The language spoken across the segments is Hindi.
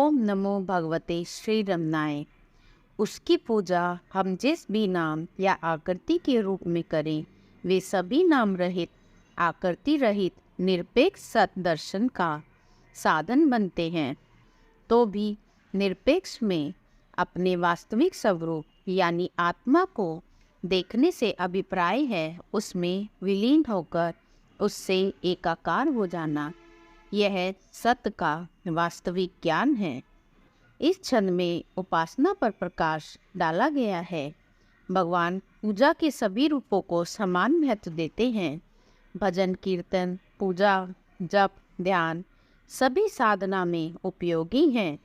ओम नमो भगवते श्री रमनाय। उसकी पूजा हम जिस भी नाम या आकृति के रूप में करें, वे सभी नाम रहित, आकृति रहित निरपेक्ष सत दर्शन का साधन बनते हैं। तो भी निरपेक्ष में अपने वास्तविक स्वरूप यानी आत्मा को देखने से अभिप्राय है उसमें विलीन होकर उससे एकाकार हो जाना। यह सत्य का वास्तविक ज्ञान है। इस क्षण में उपासना पर प्रकाश डाला गया है। भगवान पूजा के सभी रूपों को समान महत्व देते हैं। भजन, कीर्तन, पूजा, जप, ध्यान सभी साधना में उपयोगी हैं।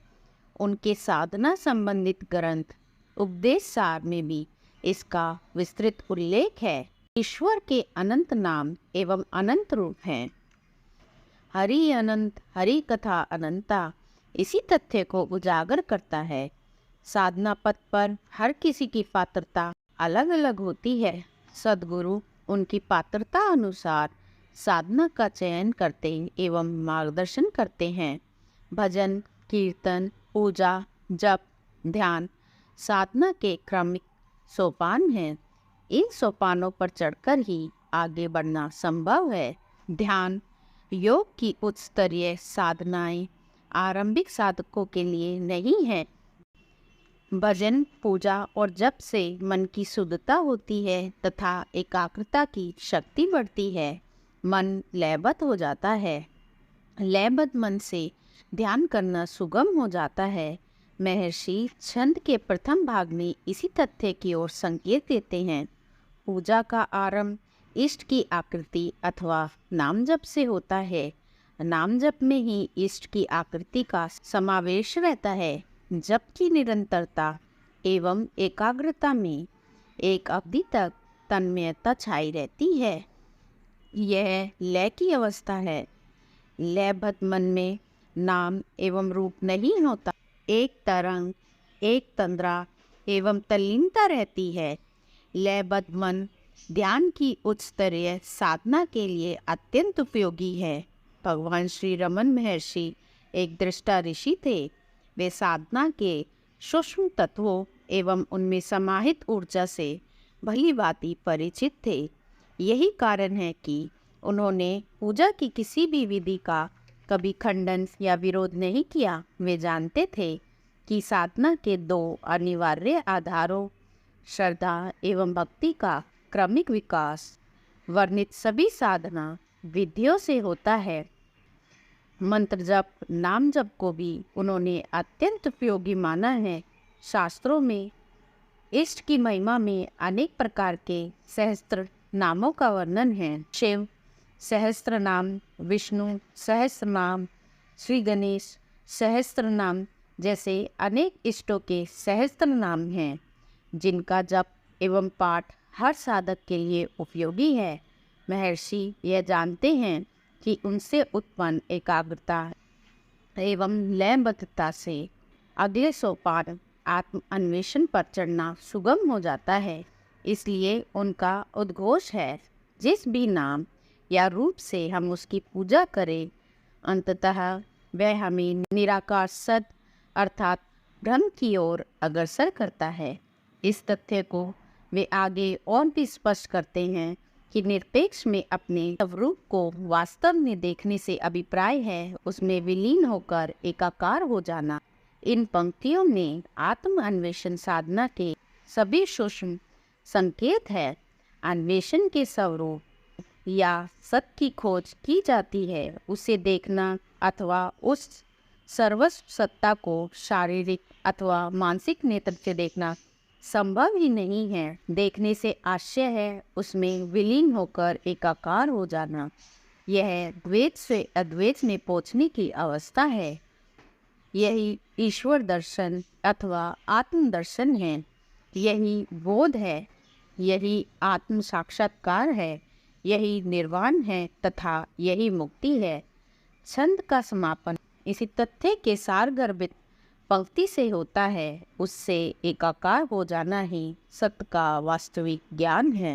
उनके साधना संबंधित ग्रंथ उपदेश सार में भी इसका विस्तृत उल्लेख है। ईश्वर के अनंत नाम एवं अनंत रूप हैं। हरि अनंत, हरि कथा अनंता इसी तथ्य को उजागर करता है। साधना पथ पर हर किसी की पात्रता अलग अलग होती है। सद्गुरु उनकी पात्रता अनुसार साधना का चयन करते एवं मार्गदर्शन करते हैं। भजन, कीर्तन, पूजा, जप, ध्यान साधना के क्रमिक सोपान हैं। इन सोपानों पर चढ़कर ही आगे बढ़ना संभव है। ध्यान योग की उच्च स्तरीय साधनाएं आरंभिक साधकों के लिए नहीं है। भजन, पूजा और जप से मन की शुद्धता होती है तथा एकाग्रता की शक्ति बढ़ती है। मन लयबद्ध हो जाता है। लयबद्ध मन से ध्यान करना सुगम हो जाता है। महर्षि छंद के प्रथम भाग में इसी तथ्य की ओर संकेत देते हैं। पूजा का आरंभ इष्ट की आकृति अथवा नाम जप से होता है। नाम जप में ही इष्ट की आकृति का समावेश रहता है। जप की निरंतरता एवं एकाग्रता में एक अवधि तक तन्मयता छाई रहती है। यह लय की अवस्था है। लयबद्ध मन में नाम एवं रूप नहीं होता। एक तरंग, एक तंद्रा एवं तल्लीनता रहती है। लयबद्ध मन ध्यान की उच्च स्तरीय साधना के लिए अत्यंत उपयोगी है। भगवान श्री रमन महर्षि एक दृष्टा ऋषि थे। वे साधना के सूक्ष्म तत्वों एवं उनमें समाहित ऊर्जा से भली भांति परिचित थे। यही कारण है कि उन्होंने पूजा की किसी भी विधि का कभी खंडन या विरोध नहीं किया। वे जानते थे कि साधना के दो अनिवार्य आधारों श्रद्धा एवं भक्ति का क्रमिक विकास वर्णित सभी साधना विधियों से होता है। मंत्र जप, नाम जप को भी उन्होंने अत्यंत उपयोगी माना है। शास्त्रों में इष्ट की महिमा में अनेक प्रकार के सहस्त्र नामों का वर्णन है। शिव सहस्त्र नाम, विष्णु सहस्त्र नाम, श्री गणेश सहस्त्र नाम जैसे अनेक इष्टों के सहस्त्र नाम हैं, जिनका जप एवं पाठ हर साधक के लिए उपयोगी है। महर्षि यह जानते हैं कि उनसे उत्पन्न एकाग्रता एवं लयबद्धता से अगले सोपान आत्म अन्वेषण पर चढ़ना सुगम हो जाता है। इसलिए उनका उद्घोष है, जिस भी नाम या रूप से हम उसकी पूजा करें, अंततः वह हमें निराकार सत अर्थात ब्रह्म की ओर अग्रसर करता है। इस तथ्य को वे आगे और भी स्पष्ट करते हैं कि निरपेक्ष में अपने स्वरूप को वास्तव में देखने से अभिप्राय है उसमें विलीन होकर एकाकार हो जाना। इन पंक्तियों में आत्म अन्वेषण साधना के सभी सूक्ष्म संकेत है। अन्वेषण के स्वरूप या सत्य की खोज की जाती है। उसे देखना अथवा उस सर्वस्व सत्ता को शारीरिक अथवा मानसिक नेत्र से देखना संभव ही नहीं है। देखने से आश्चर्य है उसमें विलीन होकर एकाकार हो जाना। यह द्वैत से अद्वैत में पहुँचने की अवस्था है। यही ईश्वर दर्शन अथवा आत्म दर्शन है। यही बोध है। यही आत्म साक्षात्कार है। यही निर्वाण है तथा यही मुक्ति है। छंद का समापन इसी तथ्य के सारगर्भित पंक्ति से होता है। उससे एकाकार हो जाना ही सत्य का वास्तविक ज्ञान है।